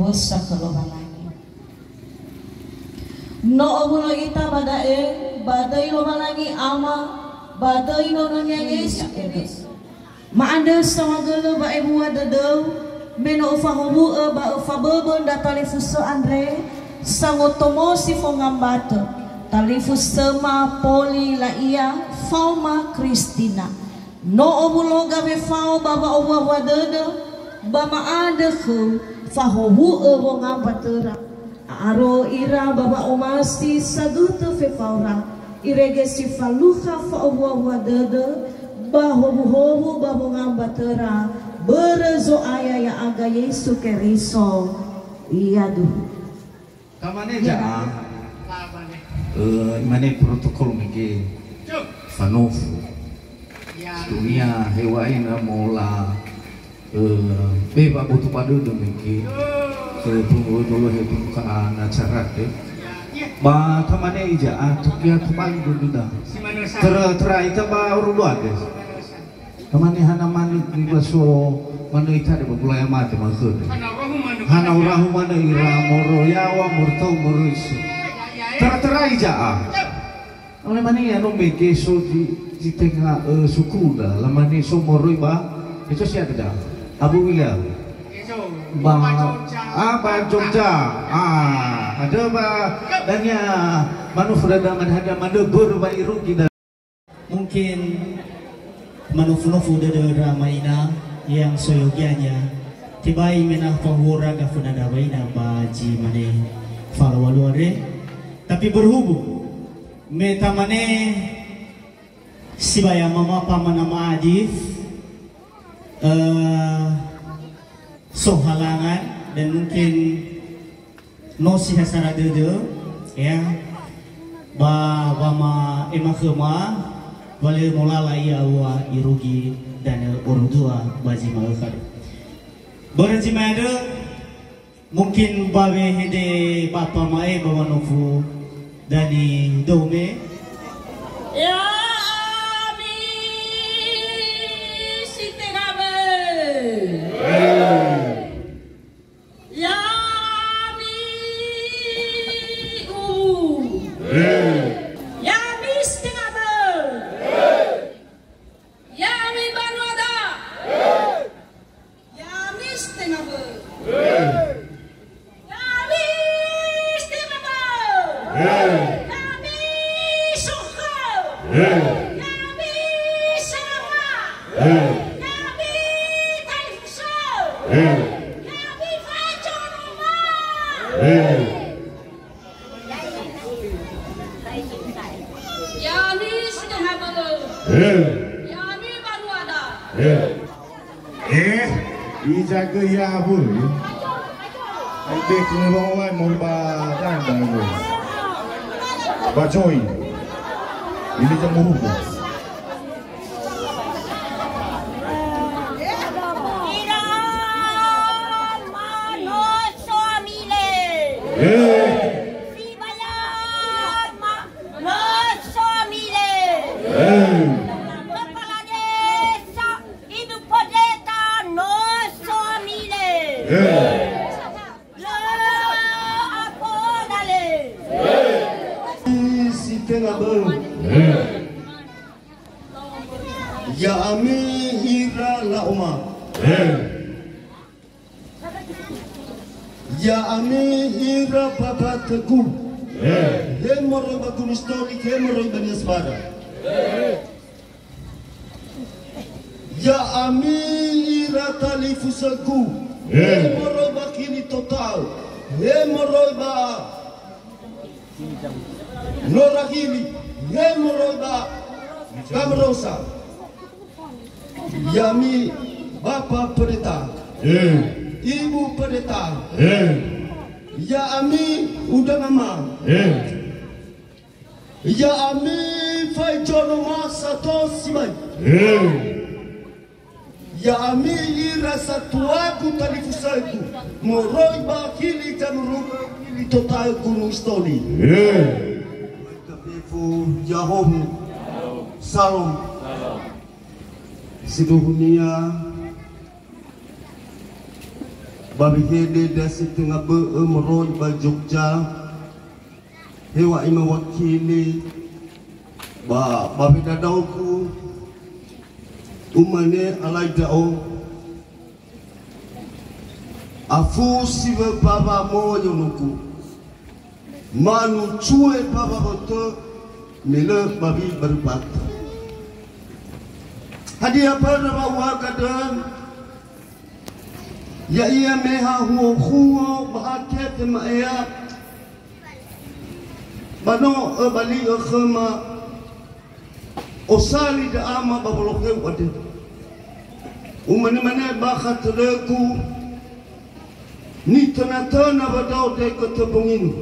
dosa kelobanagi. No obulo ita badai lobanagi ama badai nononya Yesus. Maada sama gelo ba ibu adadau meno ufahubu ba ufabebo da talifuso Andre sangotomo si fongambato talifusema poli la ia fauma Kristina no obulo gabe fau baba obu wadada ba maada khu fahubu fongambatera aro ira baba omasi saduto fe faura iregesi faluha fa obu wadada bahobu-hobu babungang batera berezo aya ya aga Yesu keriso iya duh kamane ja imane protokol mege fanofu dunia hewaina mola beba butuh padu mege tunggu dulu he pembukaan acara deh ba kamane ija tukia tupali dulu dah tera ita ba uruluan deh kamane hana manu baso manu ita de bulaya mate maksud hana urahu mana ira moro yawa murtau morusi tera ija oleh mana ya no meke so di tengah suku dah lamane so moroi ba itu siapa dah Abu William ba Jogja ada ba danya manu frada manhada manu ba irugi mungkin manufu-nufu dari ramaina yang soyogianya tibai menah pahura gafuna dawaina baji mane falwaluare tapi berhubung meta mane sibaya mama pamana maadif sohalangan dan mungkin nosi hasara dede ya ba ma emakema wale mulala iya wa irugi dan urudua baji malakar berarti ada mungkin bawe hede papa mae bawa nofu dani dome ya ami siterabe ya ami Ijaga ya bul. Ide kene bawa morba dan baru. Bacoi. Ini jemuru. Iran mano suamile. Sibayar mano suamile. Kepala desa ibu pendeta no suamile. Apa dale? Si tengah ber. Ya ami ira la uma. Ya ami ira papa teku. Hemoroi bakun historik hemoroi banias bara. Ya ami ira talifusaku. Hemoroi bakini total. Hemoroi ba Norahili. Hemoroi ba Kamrosa. Yami Bapa Pendeta, Ibu Pendeta, Ya Ami Udah Mama, Ya Ami Faijono Masato Simai, Ya Ami Ira Satuaku Talifusaku, Moroi Bakili Jamuru Kili Total Gunung Stoli. Kapifu Yahom Salam. Sedunia babi hede dasi tengah meroj ba Jogja hewa ima wakili ba babi dadauku umane alai dao afu siwe baba moyo nuku manu cue baba boto mele babi berbat hadiah pada bawa kadang ya ia meha huo bahaket maaya bano bali khama osali da ama baboloke wade umane mane bakhat leku ni tanatana badau de kotobungin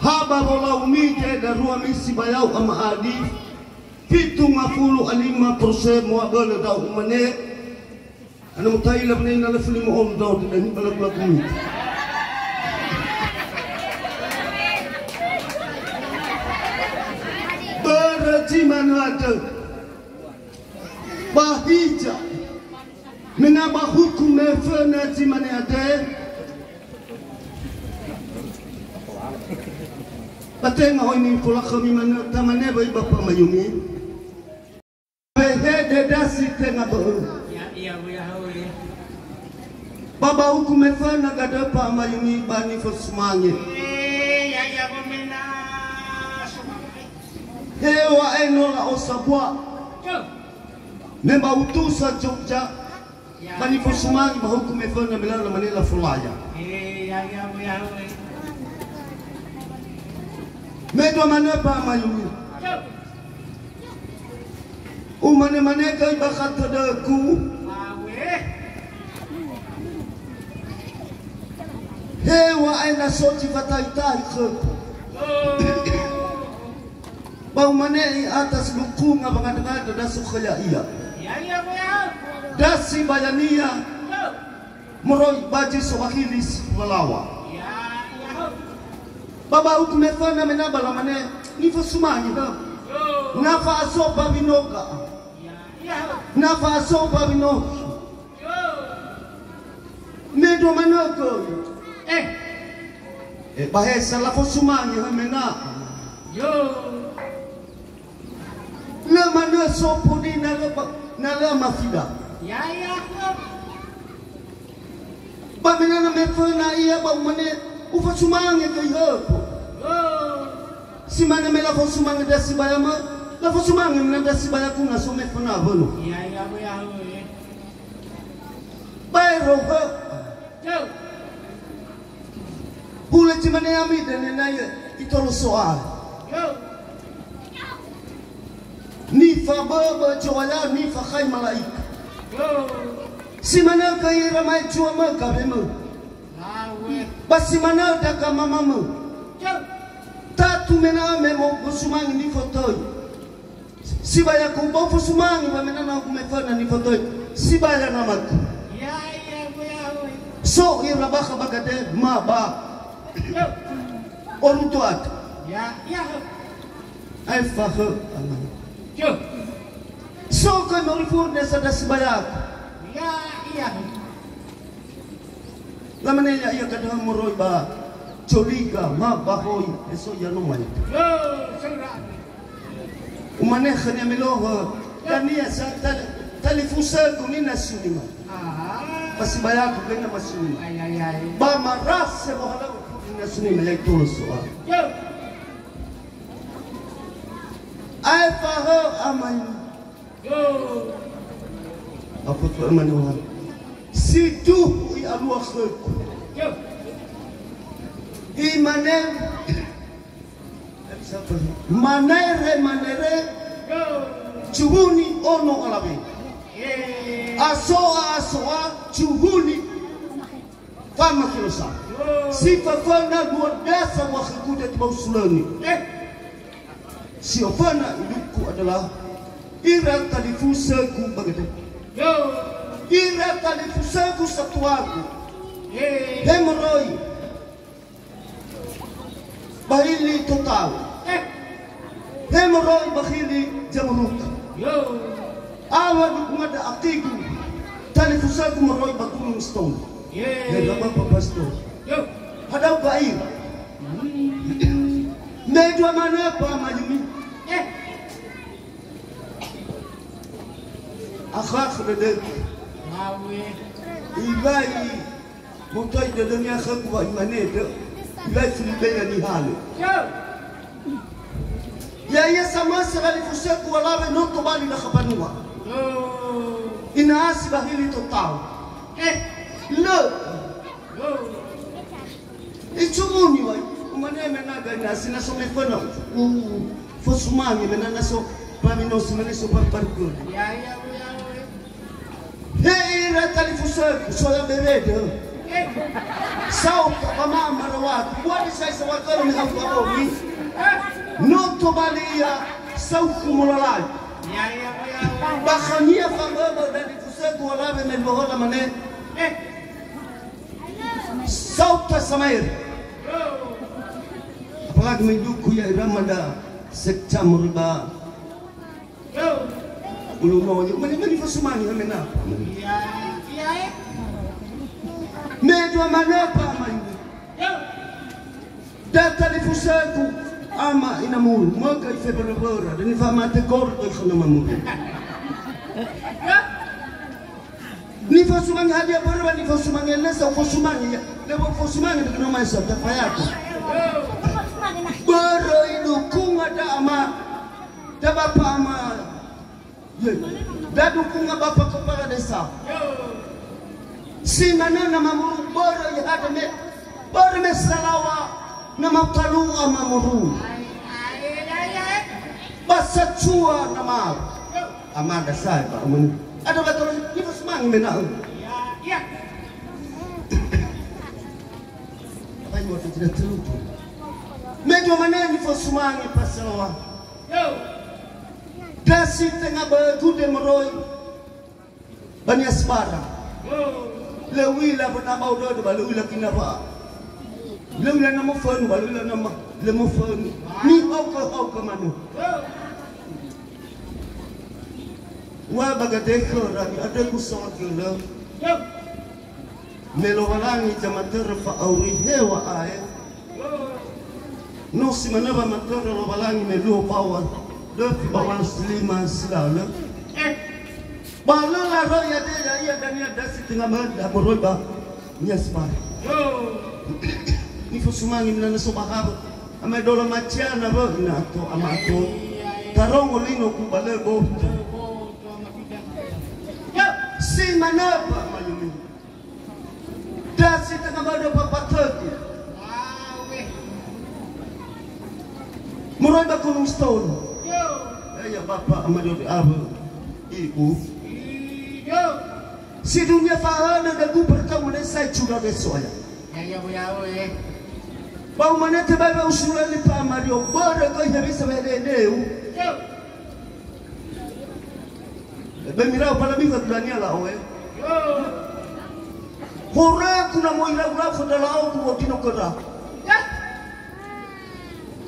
haba bola umite da ruwa misi bayau ama adi pitu ngafulu alima prose mo bala da umane ana mutayla bnay na lafli mo om daw dani balak mi baraji manata bahija mina bahukum mefana jimane ade batenga hoini pula khami mana tamane bai bapa mayumi de dasi tenga bahu baba hukum mefana gada pa mayumi bani fosmange ya bomena hewa enola osabwa memba utusa Jogja bani fosmange ba hukum mefana milana manila fulaya ya medo mana pa mayumi umane mane kai bakhat daku hewa aina soti fataitai khok bau mane atas lukunga bangada da sukhaya iya dasi bayania moroy baji sobahilis walawa baba hukumefana menabala mane nifo sumanyi da nafa asoba binoga nafa asoba binoga medo manoko bahasa lafo sumanyi hamena le mana sopodi na mafida ba menana mefana iya ba mane ufa sumanyi kai hapo si mana me lafo sumanyi da si bayama lafo sumanyi na da si bayaku na so mefana bono bayro ho bule cimane ami dan naya itolo soal ni fa baba jawala ni fa khay malaika si mana kai ramai chua ma ka bemo basi mana da ka mama mo tatu mena me mo kusumangi ni fotoy si baya ko bo kusumangi ba mena na kumefana ni fotoy si baya na mak so ira bakha bagade ma ba orutuat ay fakh so kan orifur desa das bayak lamane ya kada moroy ba choliga ma bahoy eso ya no mai umane khane melo kania sa talifusa kunina sunima basi bayak kena masunima ba maras se bohala kunina sunima ya tolo soa ay faho amay apa tu amanuan situ ya Allah khok imane manere chuhuni ono alabe asoa chuhuni fama kilosa sifa fana luadasa wa khikuda tibausulani siofana hidupku adalah ira talifusaku bagade ira talifusaku satuaku hemoroi bahili total hemoroi bahili jamuruk awan ngada akiku talifusaku moroi bakunung stone Nega bapa pastor. Hadau baik. Nega mana apa majumi? Akhak dedek. Ibai mutai dedeknya akhak buat mana tu? Ibai Filipina ni halu. Ya sama sekali fusak wala nonto bali na kapanua. Inaasi bahili total. Lo. Ichumuni wai. Umane menaga nasi na so mefana. Fosumani menana so pamino simane so parparko. Hei ratali fusak so ya berede. Sao kama marawat. Wali sai sa wakalo ni hapo. Nonto balia sauku mulalai. Bakhania fambaba dari kuseku walabe melbohola mane. Sauta samair. Apalagi menduku ya Ramada sekca muriba. Ulu mau mani fasumani amena. Medwa manapa mani. Data di fuseku ama inamuru maka ifeberabora dan ifamate kordo ikhonamamuru ni fasumangi hadia borba ni fasumangi lesa fasumangi lebo fasumangi dengan nama Isa tafayako boro itu kunga da ama da bapa ama da dukunga bapa kepala desa simana nama muru boro ya ada me salawa nama kalu ama muru basa chua nama amada sai ba mun ada betul ni fasmang mena ya apa yang waktu tidak terlupa mejo mana ni fasmang pasalawa dasi tengah bergude meroi bani asbara lewila bernama udah balula kinapa Lewila nama phone, balula nama lemo phone. Ni au ke manu. Wa bagadeko rani ada kusong kilo. Melo walangi jamater fa auri hewa ae. No si manaba mater lo walangi melo pawa. Do bawan slima silala. Balula roya de ya dan ya dasi tengah mada moroba. Nyasma. Ni fusumangi mna nasobahabo ama dola machana bo inato amato tarongo lino kubale bo si manapa mayumi dasi tangabado papatoti muroba kunung stone ya bapa amado abo ibu si dunia fahana da ku bertemu dengan saya curah besoya ya Bau mana terbaik usulan ni Pak Mario baru kau yang bisa berdeu. Bermirau pada minggu dunia lah, oe. Hore kuna mau ilah fadalau tu waktu nak kerja.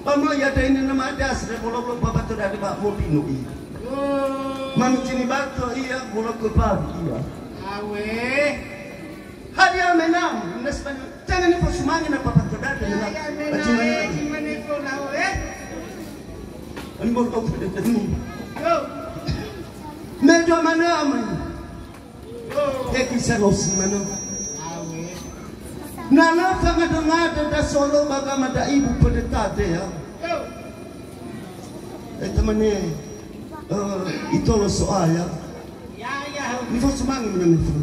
Pama ya ini nama ada sudah bolong bapa tu dari Pak Mobino ini. Mami cini batu iya bolong kepala iya. Awe. Hadiah menang, nespan. Jangan ni fasumani na papa tu dari menang. Bacimana itu lau Anbol kau pada tadi. Mejo mana amai. Kisah rosi mana. Nana sangat dengar ada solo bagaimana ada ibu pendeta ya. Temannya itu lo soal ya. Ini fasumani mana itu.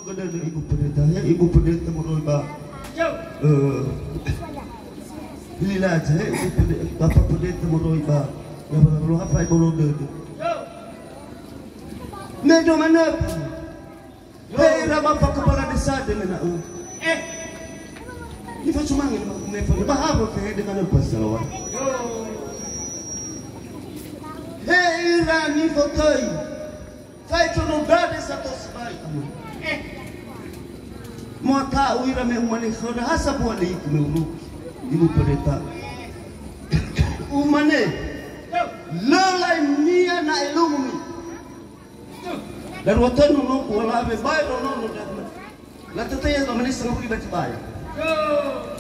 Ada ibu pendeta ya, ibu pendeta merubah lila aja ibu pendeta, bapak pendeta merubah ya baru apa ibu pendeta medo mana hei bapak kepala desa dengan ini cuma ini medo bahasa kayak dengan apa salah hei rani fotoy saya cuma berada satu sebaik mau tahu ira memang khara hasab wali kumuru ibu pendeta umane lalai mia na ilmu dan watan no wala be bayro no Latutnya kami setengah pergi baca bayar.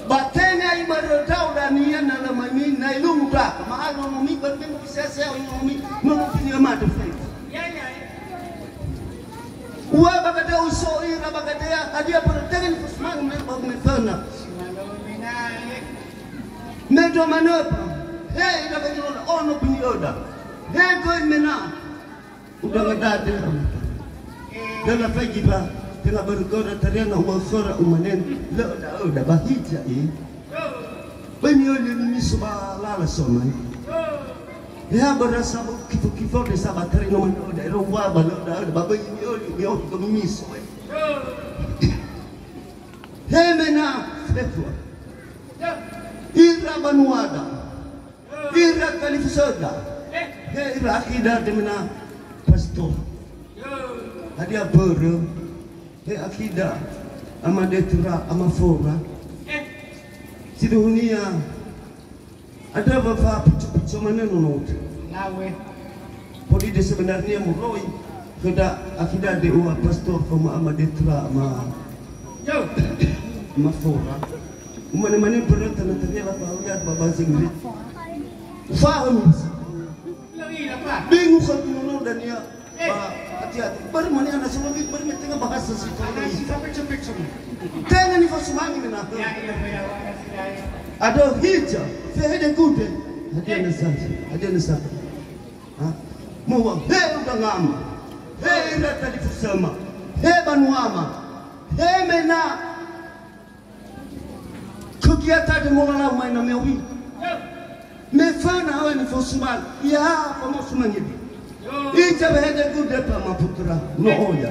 Batenya ibaradau dan nian dalam ini nailung dah. Mahal ngomong bermain bisa saya ngomong punya mata free. Uwa bagada usoi na bagada adia pertengan kusman melbog metana. Medo manapa. Hey na bagada ono pinyoda. Hey goy mena. Udah ngada dalam pagi ba tengah bergoda tarian Allah sura umanen la udah bahija Banyol ni subala la somai. Ya berasa kifo-kifo de sabatari no mano de rowa baloda babai yo kami miso. Hemena fetwa. Ira banuada. Ira kalifisoda. Ira akida de mena pastor. Hadia boro. Akida ama detura ama fora. Di dunia ada beberapa pucuk-pucuk mana nunut. Podi de sebenarnya muroi keda akidah de uat pastor koma ama detra ama fora. Mana-mana berat tanah terjela pahuyat babas Inggris. Faham? Bingung kan nunut dan ya hati-hati. Baru mana anak semua baru tengah bahasa psikologi. Tengah ni fasumangi menah. Ada hija, fehde kude. Hadiah nasab. Mau udah ngama. Udah tadi bersama. Banuama. Mena. Kegiatan di mulai main namewi. Mefana awan fasuman. Ya, fasuman ini. Hija fehde kude pama putra. No oya.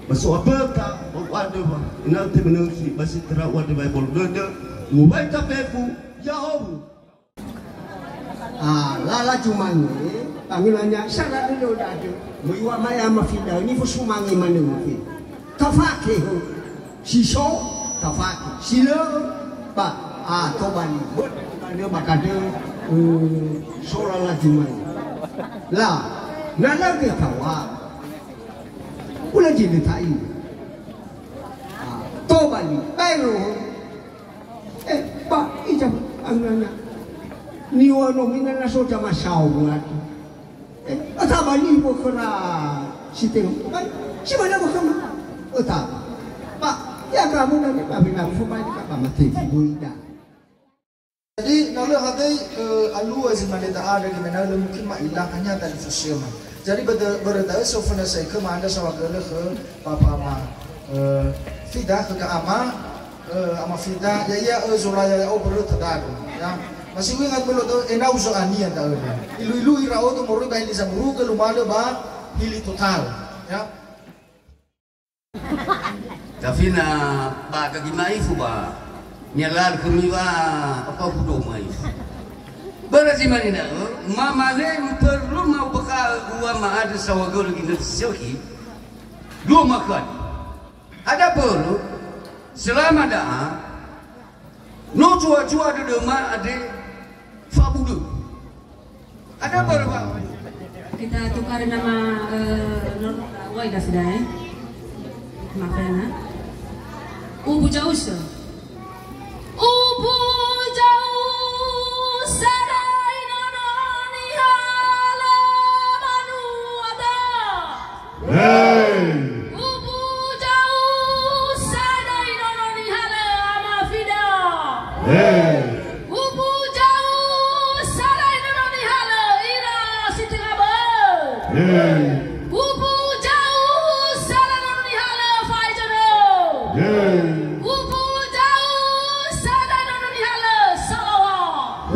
Baso apelta, wadu ba. Inalti menusi basi tera wadu ba boldodo. Mubai tapefu Yahoo. Lala cumangi panggilannya salah dulu dah tu. Muiwa maya mafida ni fusumangi manuki. Tafake siso tafake silo ba tobani. Dia bakade soal la cumangi. La nala ke kawa. Ulah jadi tai. Tobani baru. Pak, ijab angganya. Niwa nomina na soja masau buat. Ataba ni bokra siteng. Si mana bokra? Ataba. Pak, ya kamu nanti kami nak supaya kita mati buida. Jadi nalu hatai alu azimane da ada di mana mungkin mak ilahannya tadi fusioma. Jadi berada sofana saya ke mana sama gele ke papa ma fida ke ama ama fida ya zulaya obrol tadado ya masih ingat belum tu enau soania tahu ilu irau tu muru bayi zamuru ke lumada ba hili total ya tapi na ba kagimai fu ba nyalar kumiwa apa budo mai berarti mana mama le perlu mau bekal gua ma ada sawagol gini seoki dua makan ada perlu selama dah, no cua-cua ada rumah ada fabudu. Ada berapa? Kita tukar nama Waida sudah makanya. Ubu jauh se. Ubu jauh sadai nononi hala manu ada. Hey. Ubu jauh sarai nononi hala ira sitingaba. Ubu jauh sarai nononi hala faijano. Ubu jauh sarai nononi hala salawa.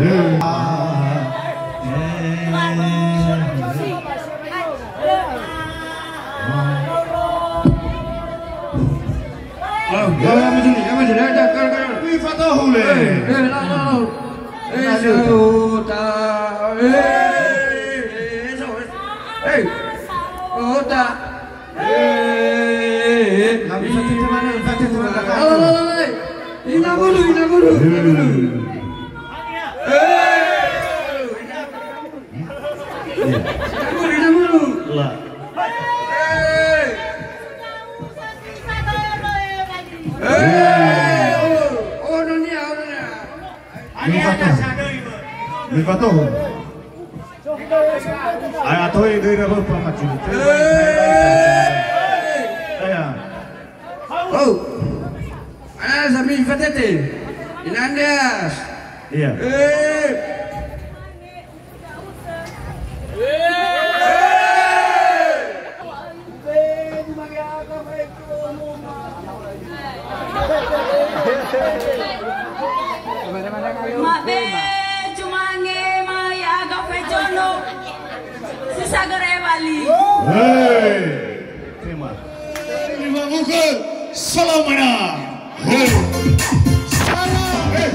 Betul. Ayah tuh ini dia berapa macam itu? Ayah. Oh, mana sambil fatete? Inandas. Iya. Mabe cuma nge ya kafe jono sisagare bali. Hei, terima. Terima kasih. Salam mana? Hei. Salam. Hei.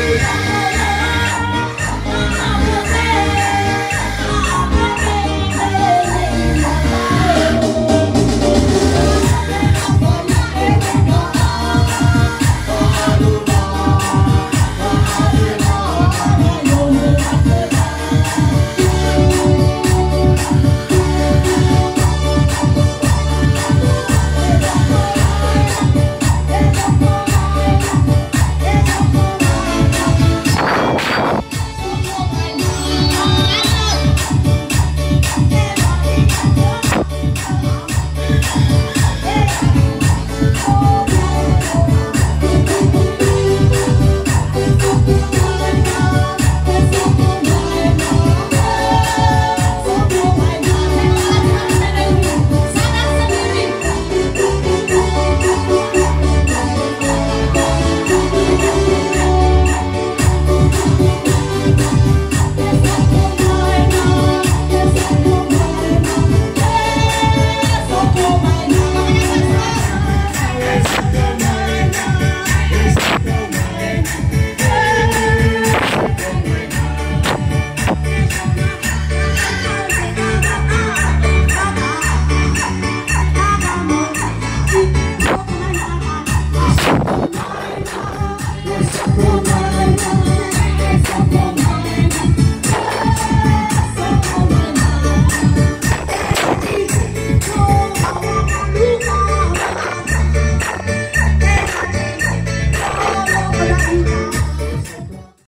Yeah.